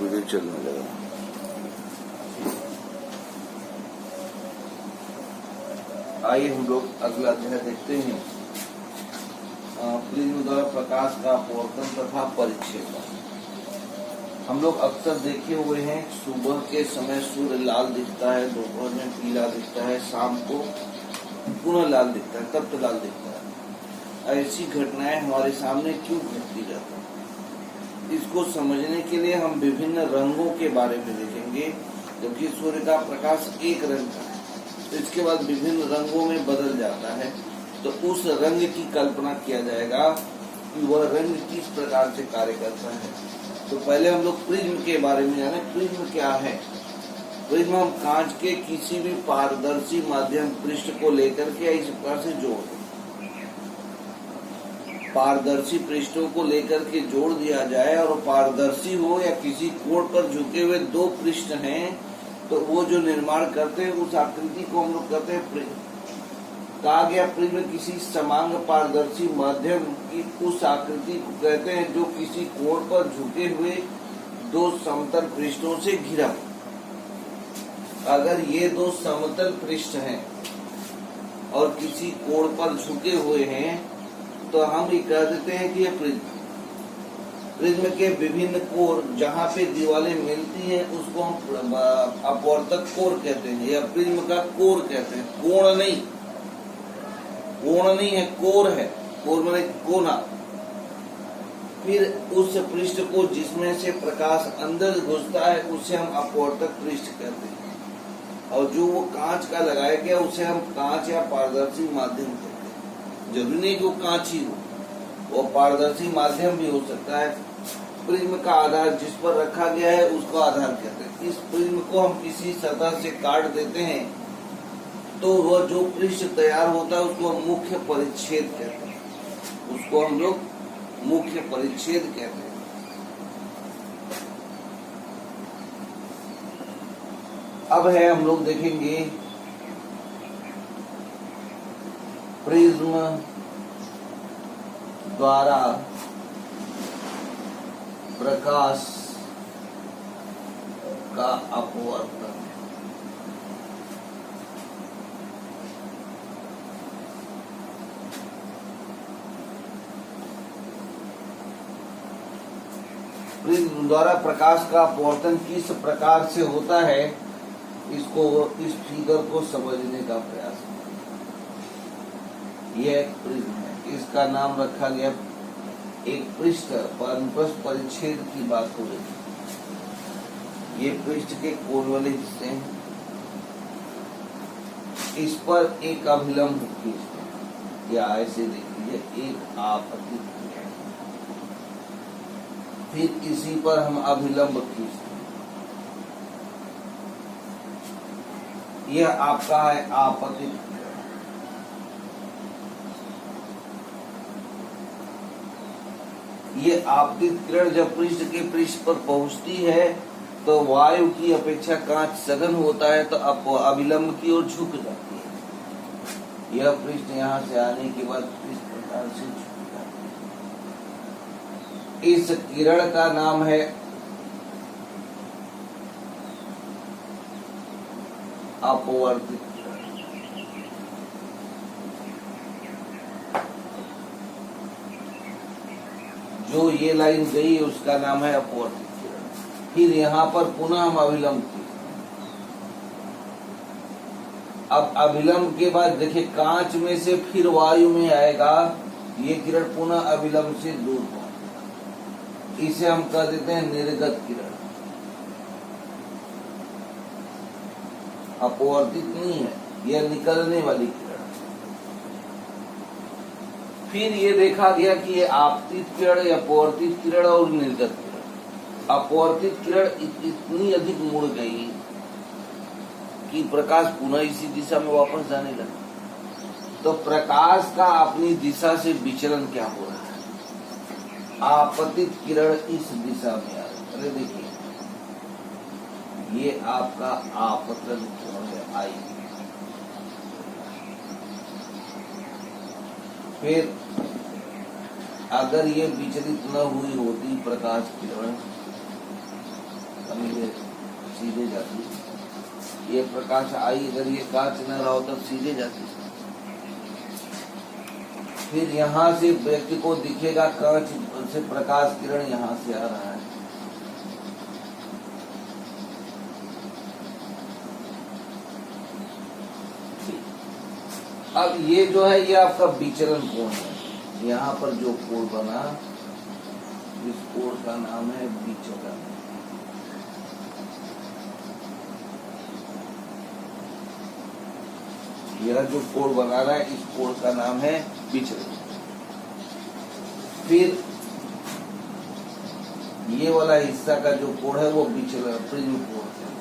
Video चलने लगा। आइए हम लोग अगला अध्याय देखते हैं। प्रिज्म द्वारा प्रकाश का अपवर्तन तथा परिच्छेद। हम लोग अक्सर देखे हुए हैं, सुबह के समय सूर्य लाल दिखता है, दोपहर में पीला दिखता है, शाम को पुनः लाल दिखता है, तप्त लाल दिखता है। ऐसी घटनाएं हमारे सामने क्यों घटती जाती है? इसको समझने के लिए हम विभिन्न रंगों के बारे में देखेंगे। क्योंकि सूर्य का प्रकाश एक रंग का है, तो इसके बाद विभिन्न रंगों में बदल जाता है, तो उस रंग की कल्पना किया जाएगा कि वह रंग किस प्रकार से कार्य करता है। तो पहले हम लोग प्रिज्म के बारे में जाने। प्रिज्म क्या है? प्रिज्म हम कांच के किसी भी पारदर्शी माध्यम पृष्ठ को लेकर के इस प्रकार से जोड़ दें। पारदर्शी पृष्ठों को लेकर के जोड़ दिया जाए और पारदर्शी हो या किसी कोण पर झुके हुए दो पृष्ठ हैं, तो वो जो निर्माण करते हैं उस आकृति को हम लोग कहते हैं प्रिज्म। कहा गया प्रिज्म किसी समांग पारदर्शी माध्यम की उस आकृति को कहते हैं जो किसी कोण पर झुके हुए दो समतल पृष्ठों से घिरा। अगर ये दो समतल पृष्ठ हैं और किसी कोण पर झुके हुए हैं, तो हम ये कह देते हैं कि ये प्रिज्म। प्रिज्म के विभिन्न कोण जहाँ पे दीवारें मिलती हैं उसको हम अपवर्तक कोण कहते हैं या प्रिज्म का कोण कहते हैं। कोण नहीं, कोण नहीं है, कोर है। कोर माने कोना। फिर उस पृष्ठ को जिसमें से प्रकाश अंदर घुसता है उसे हम अपवर्तक पृष्ठ कहते हैं। और जो वो कांच का लगाया गया उसे हम कांच या पारदर्शी माध्यम कहते हैं। जरूरी नहीं कि वो कांच ही हो, वो पारदर्शी माध्यम भी हो सकता है। प्रिज्म का आधार जिस पर रखा गया है उसको आधार कहते हैं। इस प्रिज्म को हम किसी सतह से काट देते हैं तो वह जो पृष्ठ तैयार होता है उसको हम मुख्य परिच्छेद कहते हैं। उसको हम लोग मुख्य परिच्छेद कहते हैं। अब है हम लोग देखेंगे प्रिज्म द्वारा प्रकाश का अपवर्तन। प्रिज्म द्वारा प्रकाश का अपवर्तन किस प्रकार से होता है, इसको इस फिगर को समझने का प्रयास करें। यह एक प्रिज्म है, इसका नाम रखा गया एक पृष्ठ परिच्छेद की बात हो रही। ये पृष्ठ के कोण वाले हिस्से हैं, इस पर एक अभिलंब खींचते हैं या ऐसे देखिए एक आपतित, फिर इसी पर हम अभिलंब खींचते हैं। यह आपका है आपतित। ये आपतित किरण जब पृष्ठ के पृष्ठ पर पहुंचती है तो वायु की अपेक्षा कांच सघन होता है, तो अभिलंब की ओर झुक जाती है। यह पृष्ठ यहाँ से आने के बाद इस प्रकार से झुक जाती है। इस किरण का नाम है अपवर्तित किरण। जो ये लाइन गई उसका नाम है अपवर्तित किरण। फिर यहाँ पर पुनः हम अभिलंब की। अब अभिलंब के बाद देखिए कांच में से फिर वायु में आएगा, ये किरण पुनः अभिलंब से दूर पहुंचेगा। इसे हम कह देते हैं निर्गत किरण। अपवर्तित नहीं है, यह निकलने वाली किरण। फिर ये देखा गया कि ये आपतित किरण, अपवर्तित किरण और निर्गत किरण। अपवर्तित किरण इतनी अधिक मुड़ गई कि प्रकाश पुनः इसी दिशा में वापस जाने लगा। तो प्रकाश का अपनी दिशा से विचलन क्या हो रहा है? आपतित किरण इस दिशा में आ रही। अरे देखिए ये आपका आपतन कोण है आई। फिर अगर ये विचलित न हुई होती प्रकाश किरण ये प्रकाश आई, अगर ये कांच न रहा हो तब सीधे जाती। फिर यहाँ से व्यक्ति को दिखेगा कांच से प्रकाश किरण यहाँ से आ रहा है। अब ये जो है ये आपका विचलन कोण है। यहाँ पर जो कोण बना इस कोण का नाम है विचलन। यह जो कोण बना रहा है इस कोण का नाम है विचलन। फिर ये वाला हिस्सा का जो कोण है वो विचलन प्रिज्म कोण है,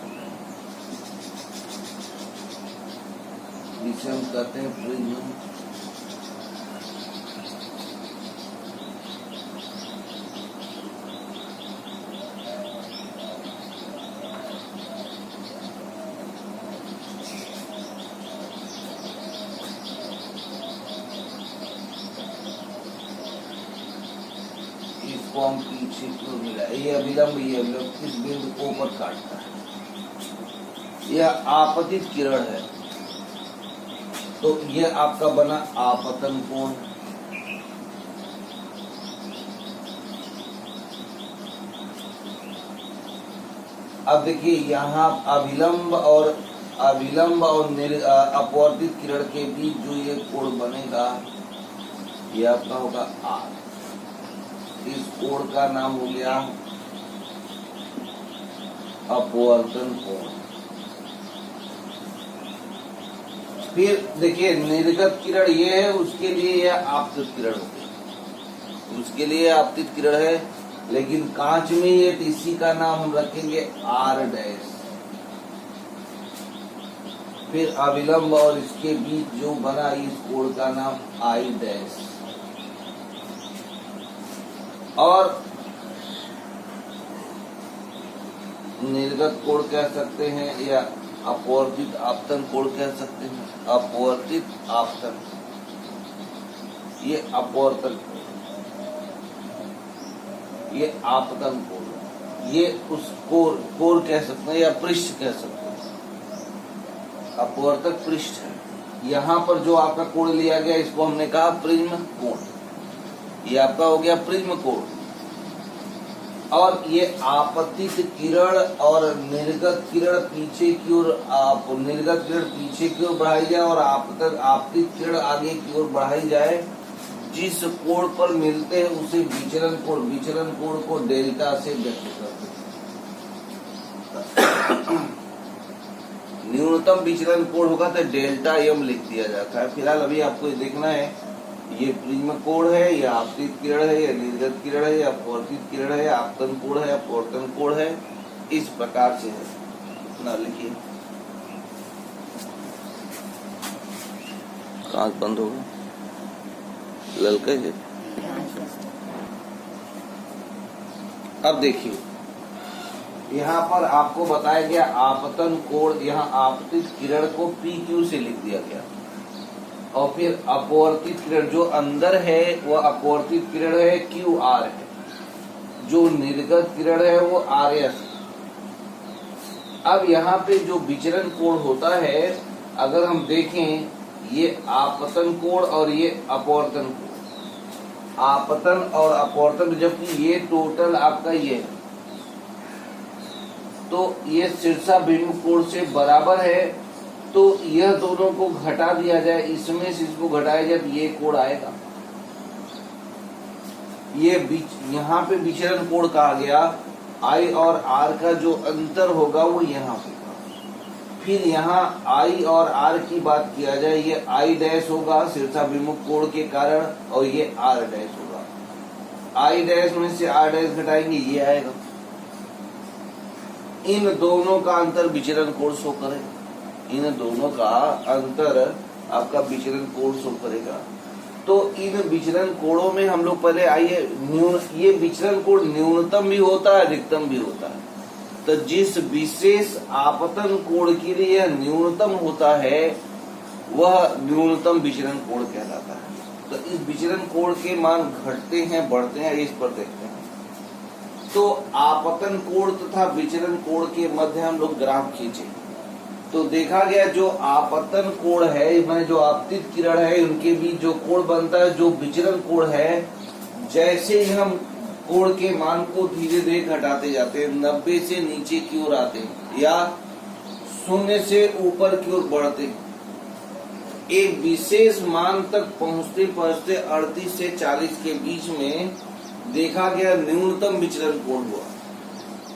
जिसे हम कहते हैं प्रिज्म। इसको हम पीछे क्यों मिला, ये अभिलंब इस बिंदु को ऊपर काटता है। यह आपतित किरण है तो यह आपका बना आपतन कोण। अब देखिए यहाँ अभिलंब और अपवर्तित किरण के बीच जो ये कोण बनेगा ये आपका होगा आर। इस कोण का नाम हो गया अपवर्तन कोण। फिर देखिए निर्गत किरण ये है, उसके लिए यह आपतित किरण होगी, उसके लिए आपतित किरण है। लेकिन कांच में ये इसी का नाम हम रखेंगे आर डैश। फिर अविलंब और इसके बीच जो बना इस कोण का नाम आई डैश। और निर्गत कोण कह सकते हैं या अपवर्तित आपतन कोण कह सकते हैं। अपवर्तित आपतन, ये अपवर्तन, ये आपतन कोण, ये उस कोण कह सकते हैं या पृष्ठ कह सकते हैं। अपवर्तक पृष्ठ है। यहाँ पर जो आपका कोण लिया गया इसको हमने कहा प्रिज्म कोण। ये आपका हो गया प्रिज्म कोण। और ये आपतित किरण और निर्गत किरण पीछे की ओर, निर्गत किरण पीछे की ओर बढ़ाई जाए और आपतित किरण आगे की ओर बढ़ाई जाए। जिस कोण पर मिलते हैं उसे विचलन कोण, विचलन कोण को डेल्टा से व्यक्त करते हैं। न्यूनतम विचलन कोण होगा तो डेल्टा एम लिख दिया जाता है। फिलहाल अभी आपको ये देखना है ये प्रिज्म कोण है, या आपतित किरण है, या निर्गत किरण है, या अपवर्तित किरण है, आपतन कोण है, अपवर्तन कोण है, इस प्रकार से है। इतना लिखिए। कांच बंद हो गया, ललके है। अब देखिए यहाँ पर आपको बताया गया आपतन कोण, यहाँ आपतित किरण को पी क्यू से लिख दिया गया। और फिर अपवर्तित किरण जो अंदर है वह अपवर्तित किरण है क्यू आर है, जो निर्गत किरण है वो आर एस। अब यहाँ पे जो विचलन कोण होता है अगर हम देखें, ये आपतन कोण और ये अपवर्तन कोण, आपतन और अपवर्तन, जबकि ये टोटल आपका ये है, तो ये शीर्षाभिमुख कोण से बराबर है। तो यह दोनों को घटा दिया जाए, इसमें से इसको घटाया जाए तो ये कोण आएगा। ये यहाँ पे विचलन कोण कहा गया। आई और आर का जो अंतर होगा वो यहाँ पे। फिर यहाँ आई और आर की बात किया जाए, ये आई डैश होगा शीर्षाभिमुख कोण के कारण और ये आर डैश होगा। आई डैश में से आर डैश घटाएंगे ये आएगा। इन दोनों का अंतर विचलन कोण शो करेगा। इन दोनों का अंतर आपका विचलन कोण शो करेगा। तो इन विचलन कोणों में हम लोग पहले आइए, ये विचलन कोण न्यूनतम भी होता है अधिकतम भी होता है। तो जिस विशेष आपतन कोण के लिए यह न्यूनतम होता है वह न्यूनतम विचलन कोण कहलाता है। तो इस विचलन कोण के मान घटते हैं बढ़ते हैं, इस पर देखते हैं। तो आपतन कोण तथा विचलन कोण के मध्य हम लोग ग्राफ खींचे। तो देखा गया जो आपतन कोण है, माने जो आपतित किरण है, उनके बीच जो कोण बनता है, जो विचलन कोण है, जैसे ही हम कोण के मान को धीरे धीरे घटाते जाते हैं, 90 से नीचे की ओर आते हैं या 0 से ऊपर की ओर बढ़ते हैं, एक विशेष मान तक पहुंचते पहुंचते 38 से 40 के बीच में देखा गया न्यूनतम विचलन कोण हुआ।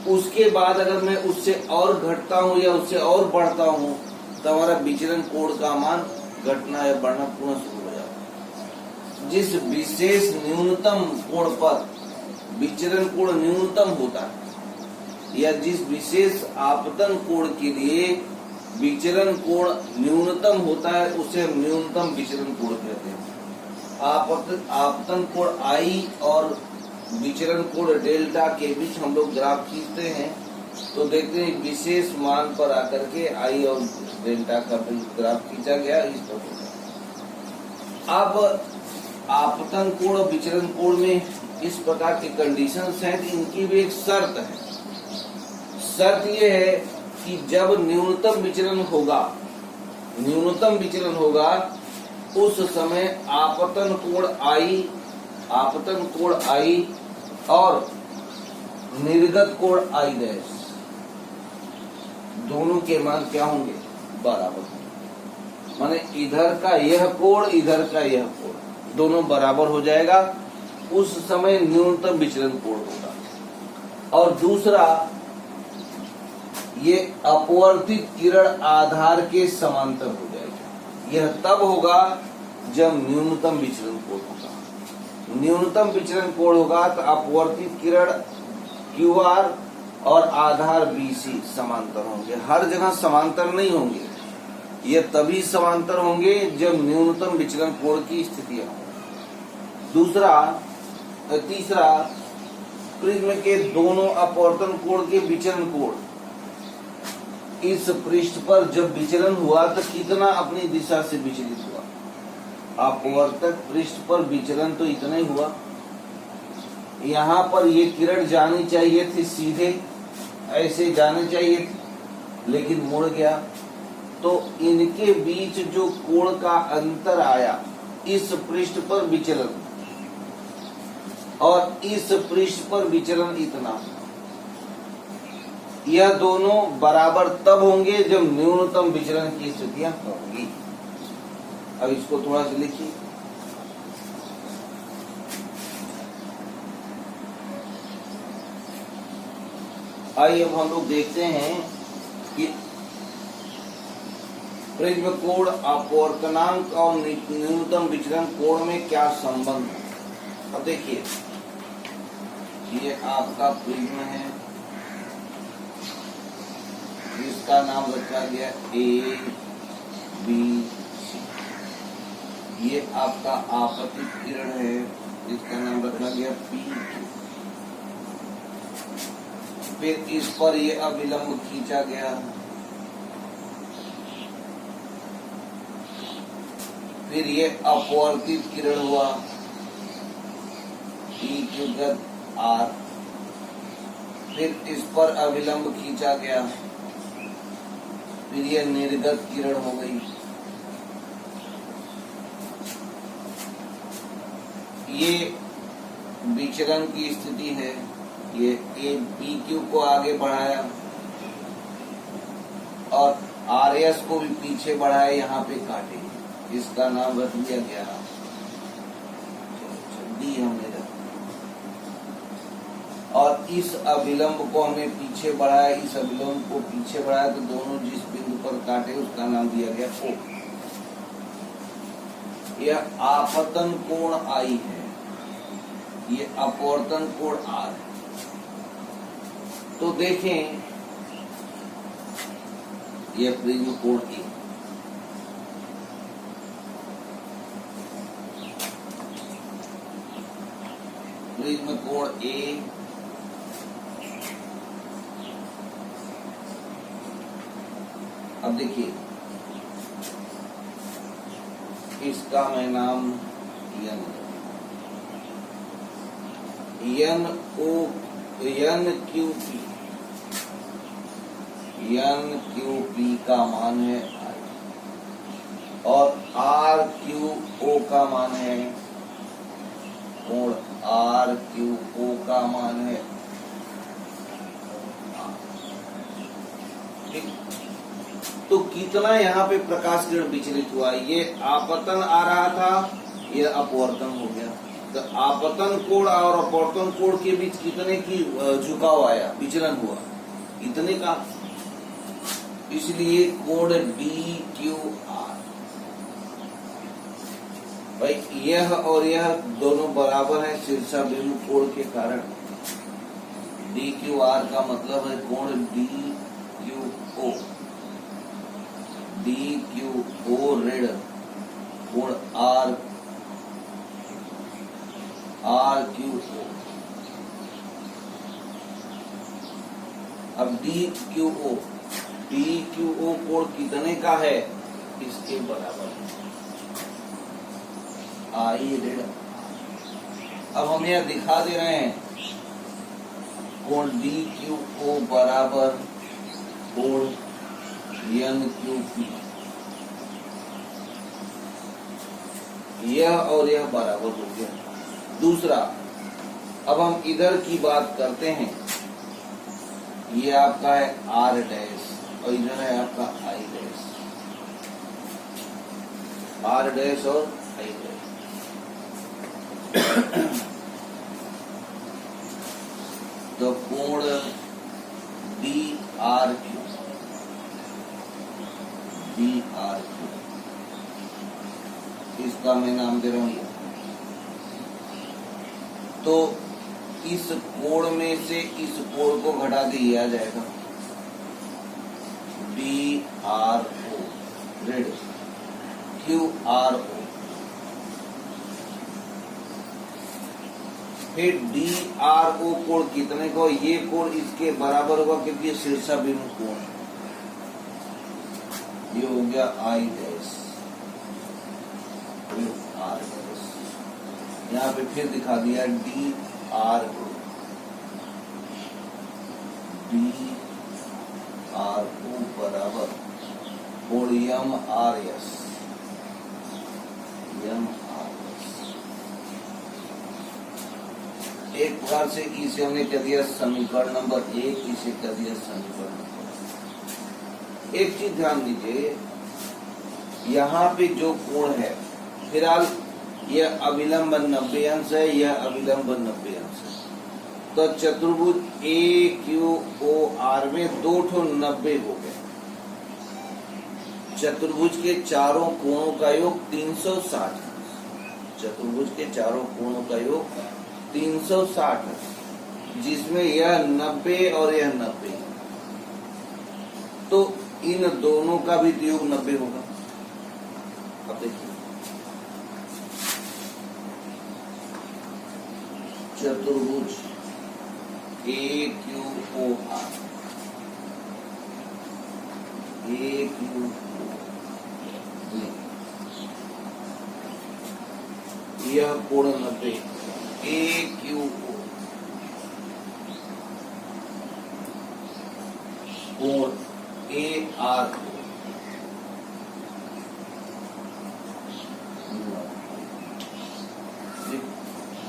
उसके बाद अगर मैं उससे और घटता हूं या उससे और बढ़ता हूं तो हमारा विचलन कोण का मान घटना या बढ़ना पुनः शुरू हो जाता है। जिस विशेष न्यूनतम कोण पर विचलन कोण न्यूनतम होता है या जिस विशेष आपतन कोण के लिए विचलन कोण न्यूनतम होता है, उसे हम न्यूनतम विचलन कोण कहते हैं। आपतन कोण I और विचलन कोण डेल्टा के बीच हम लोग ग्राफ खींचते हैं तो देखते हैं विशेष मान पर आकर के I और डेल्टा का ग्राफ खींचा गया इस प्रकार। अब आपतन कोण और विचलन कोण में इस प्रकार के कंडीशंस हैं कि इनकी भी एक शर्त है। शर्त ये है कि जब न्यूनतम विचलन होगा उस समय आपतन कोण I और निर्गत कोण I डैश दोनों के मान क्या होंगे? बराबर होंगे। माने इधर का यह कोण, इधर का यह कोण दोनों बराबर हो जाएगा, उस समय न्यूनतम विचलन कोण होगा। और दूसरा, ये अपवर्तित किरण आधार के समांतर हो जाएगी। यह तब होगा जब न्यूनतम विचलन कोण होगा। न्यूनतम विचलन कोण होगा तो अपवर्तित किरण QR और आधार BC समांतर होंगे। हर जगह समांतर नहीं होंगे, ये तभी समांतर होंगे जब न्यूनतम विचलन कोण की स्थितियां हों। तीसरा, प्रिज्म के दोनों अपवर्तन कोण के विचलन कोण इस पृष्ठ पर जब विचलन हुआ तो कितना अपनी दिशा से विचलित हुआ? अपवर्तक पृष्ठ पर विचलन तो इतना ही हुआ। यहाँ पर ये किरण जानी चाहिए थी, सीधे ऐसे जानी चाहिए थी, लेकिन मुड़ गया। तो इनके बीच जो कोण का अंतर आया, इस पृष्ठ पर विचलन और इस पृष्ठ पर विचलन इतना, यह दोनों बराबर तब होंगे जब न्यूनतम विचलन की स्थितियां होंगी। अब इसको थोड़ा सा लिखिए। आइए अब हम लोग देखते हैं कि प्रिज्म कोण अपवर्तनांक और न्यूनतम विचलन कोण में क्या संबंध है। अब देखिए, ये आपका प्रिज्म है, जिसका नाम रखा गया A B C। ये आपका आपतित किरण है, जिसका नाम रखा गया P Q। फिर इस पर ये अविलंब खींचा गया, फिर ये अपवर्तित किरण हुआ PQ R, फिर इस पर अविलंब खींचा गया, फिर ये निर्गत किरण हो गई। ये विचलन की स्थिति है। ये PQ को आगे बढ़ाया और RS को भी पीछे बढ़ाया, यहाँ पे काटे, इसका नाम रख दिया गया D हमने रखा। और इस अविलंब को हमने पीछे बढ़ाया, इस अविलंब को पीछे बढ़ाया, तो दोनों जिस बिंदु पर काटे उसका नाम दिया गया O। यह आपतन कोण I है, ये अपवर्तन कोण R है। तो देखें, यह प्रिज्म कोण A, प्रिज्म कोण A अब देखिए, इसका मैं नाम NQP एन क्यू पी का मान है आई, और आर क्यू ओ का मान है, कोण आर क्यू ओ का मान है। ठीक, तो कितना यहाँ पे प्रकाश किरण विचलित हुआ, ये आपतन आ रहा था, ये अपवर्तन हो गया। तो आपतन कोण और अपवर्तन कोण के बीच कितने की झुकाव आया, विचलन हुआ, इतने का। इसलिए कोण डी क्यू आर, भाई यह और यह दोनों बराबर है शीर्षाभिमुख कोण के कारण। डी क्यू आर का मतलब है कोण D Q O, D Q O ऋण कोण आर आर क्यू ओ। अब डी क्यू ओ कोण कितने का है, इसके बराबर है आई ऋण। अब हम यह दिखा दे रहे हैं कोण डी क्यू ओ बराबर कोण एन क्यू पी, यह और यह बराबर हो गया। दूसरा, अब हम इधर की बात करते हैं, ये आपका है आर डैश और इधर है आपका आई डैश, आर डैश और आई डैश। तो कोण D R Q, D R Q, इसका मैं नाम दे रहा हूं। तो इस कोण में से इस कोण को घटा दिया जाएगा, डी आर ओ ऋण क्यू आर ओ, फिर डी आर ओ कोण कितने को, ये कोण इसके बराबर होगा क्योंकि ये शीर्षाभिमुख कोण है। ये हो गया आई डैश आर डैश। यहाँ पे फिर दिखा दिया D R O, D R O बराबर कोण M R S, M R S. एक प्रकार से इसे हमने कह दिया समीकरण नंबर 1, इसे कह दिया समीकरण नंबर। एक चीज ध्यान दीजिए, यहाँ पे जो कोण है, फिलहाल यह अभिलंब 90 अंश है, यह अभिलंब 90 अंश है। तो चतुर्भुज ए क्यू ओ आर में दो ठो 90 हो गए। चतुर्भुज के चारों कोणों का योग 360, चतुर्भुज के चारों कोणों का योग 360 है, जिसमें यह 90 और यह 90, तो इन दोनों का भी योग 90 होगा। अब देखिए, चतुर्भुज ए Q O are, A Q O, यह कोण 90, ए क्यू ओ कोण ए आर ओ,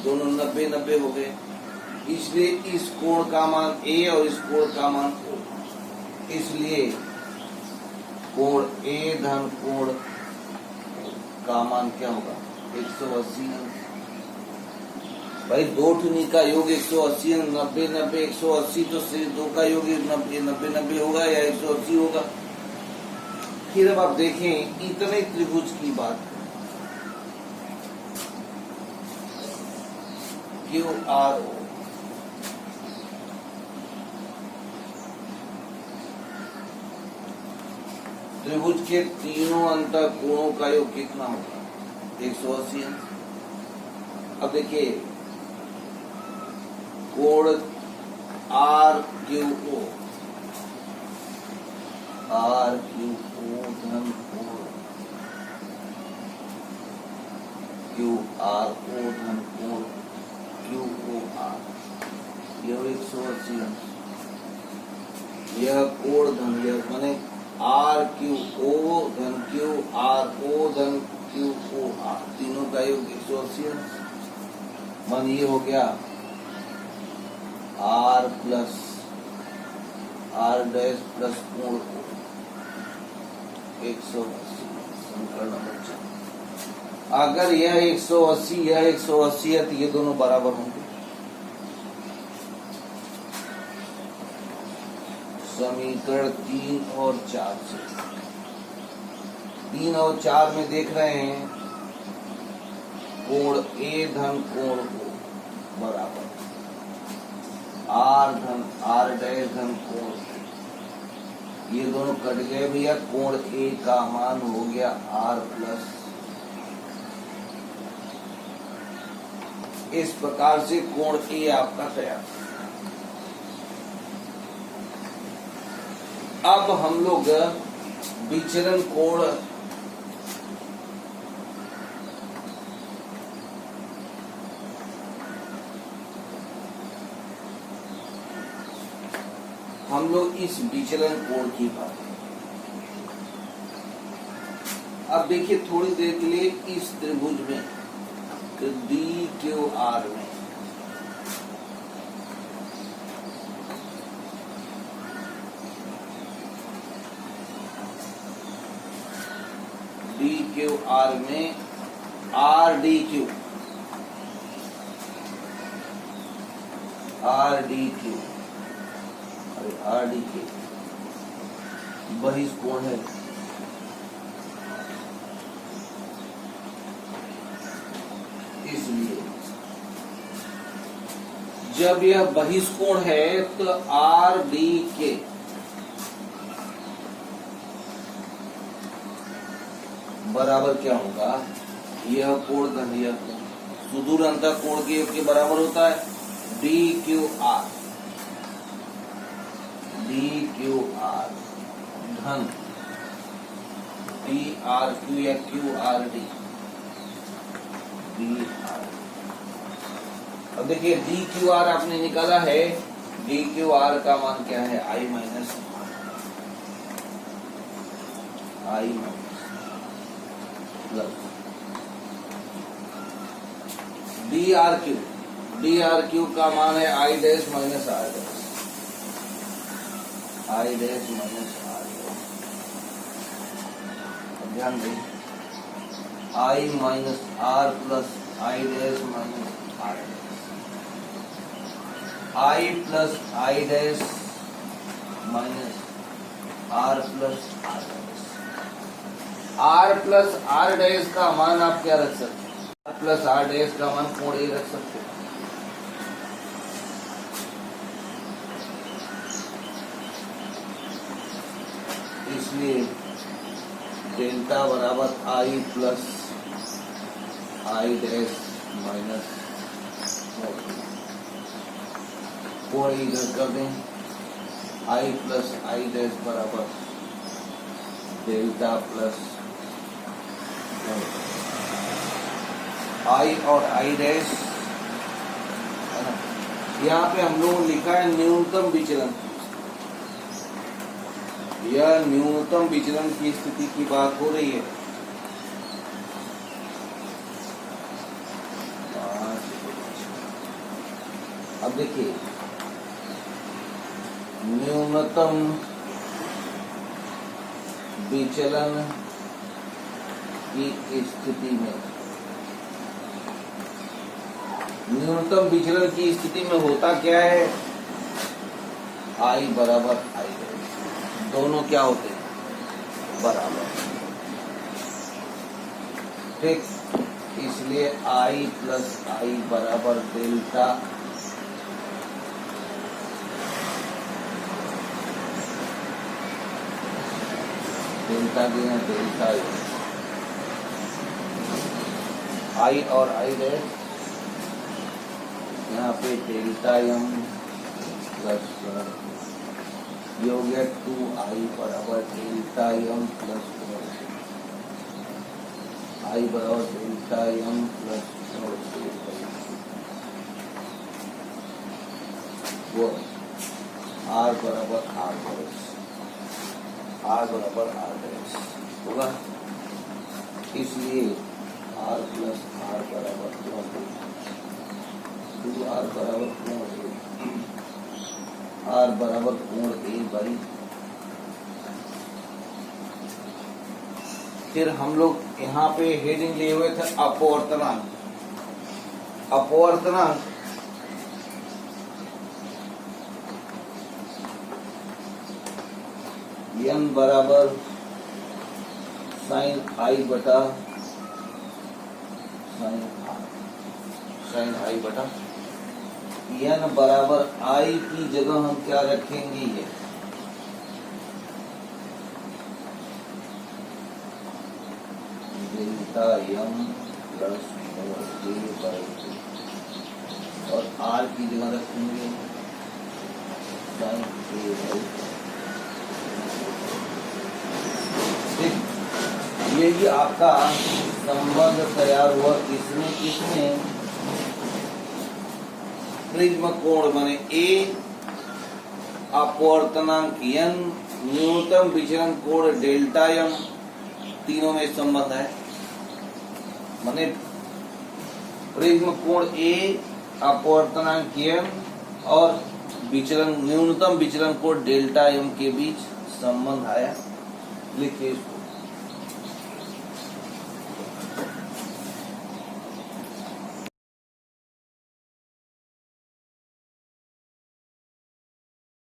दोनों 90-90 हो गए। इसलिए इस कोण का मान ए और इस कोण का मान ओ, इसलिए कोण ए धन कोण का मान क्या होगा, 180 अंश। भाई दो ठुनी का योग 180, 90-90, 180, तो सिर्फ दो का योग 90-90 होगा या 180 होगा। फिर अब आप देखें इतने त्रिभुज की बात, क्यू आर ओ, त्रिभुज के तीनों अंतर कोणों का योग कितना होगा, 180 अंश। अब देखिए कोण R Q O, R Q O धन कोण क्यू आर ओ धन कोण क्यू ओ आर, यह 180 अंश। यह कोण धन यह माने आर क्यू ओ धन क्यू आर ओ धन क्यू ओ आर तीनों का योग 180 मन ये हो गया R plus R dash plus कोण ओ 180 समीकरण नंबर 4। अगर यह 180 यह 180 है तो ये दोनों बराबर होंगे। समीकरण 3 और 4 से 3 और 4 में देख रहे हैं कोण ए धन कोण ओ बराबर आर धन आर डैश धन कोण ये दोनों कट गए भैया। कोण ए का मान हो गया आर प्लस। इस प्रकार से कोण ए आपका तैयार। अब हम लोग विचलन कोण इस विचलन कोण की बात है। अब देखिए थोड़ी देर के लिए इस त्रिभुज में डी क्यू आर में डी क्यू आर में R D Q R D Q बहिष्कोण है। इसलिए जब यह बहिष्कोण है तो आर डी के बराबर क्या होगा? यह कोण धन यह कोण सुदूर अंतर कोण के योग के बराबर होता है डी क्यू आर धन डी आर क्यू या क्यू आर डी आर। अब देखिए डी क्यू आर आपने निकाला है। डी क्यू आर का मान क्या है? I minus plus D R Q का मान है I dash minus R dash ध्यान दें I minus R plus I dash minus R I plus I dash minus R plus R dash का मान आप क्या रख सकते हैं? आर प्लस आर डैश का मान कोण ए रख सकते हैं। इसलिए डेल्टा बराबर आई प्लस आई डैश माइनस कोण इधर कर दें आई प्लस आई डैश बराबर डेल्टा प्लस आई और आई डैश है ना। यहाँ पे हम लोगों ने लिखा है न्यूनतम विचलन। यह न्यूनतम विचलन की स्थिति की बात हो रही है। अब देखिए न्यूनतम विचलन की स्थिति में होता क्या है? आई बराबर आई दोनों क्या होते हैं? बराबर। ठीक, इसलिए आई प्लस आई बराबर डेल्टा डेल्टा आई और आई डैश यहाँ पे डेल्टा एम प्लस ये हो गया 2i बराबर डेल्टा एम प्लस आई बराबर डेल्टा एम प्लस आर बराबर आर डैश, आर बराबर आर डैश होगा। इसलिए आर प्लस आर बराबर कोण ए, 2r बराबर कोण ए, आर बराबर कोण ए बाई। फिर हम लोग यहाँ पे हेडिंग लिए हुए थे अपवर्तनांक। अपवर्तनांक n बराबर साइन आई बटा साइन आई बटा n बराबर आई की जगह हम क्या रखेंगे, ये delta m plus a by 2 और r की जगह रखेंगे साइन a बाई। यही आपका संबंध तैयार हुआ। इसमें प्रिज्म कोण बने ए, अपवर्तनांक n, न्यूनतम विचलन कोण डेल्टा m, तीनों में संबंध है। माने प्रिज्म कोण ए, अपवर्तनांक n और विचलन न्यूनतम विचलन कोण डेल्टा m के बीच संबंध आया। लिखिए इसको।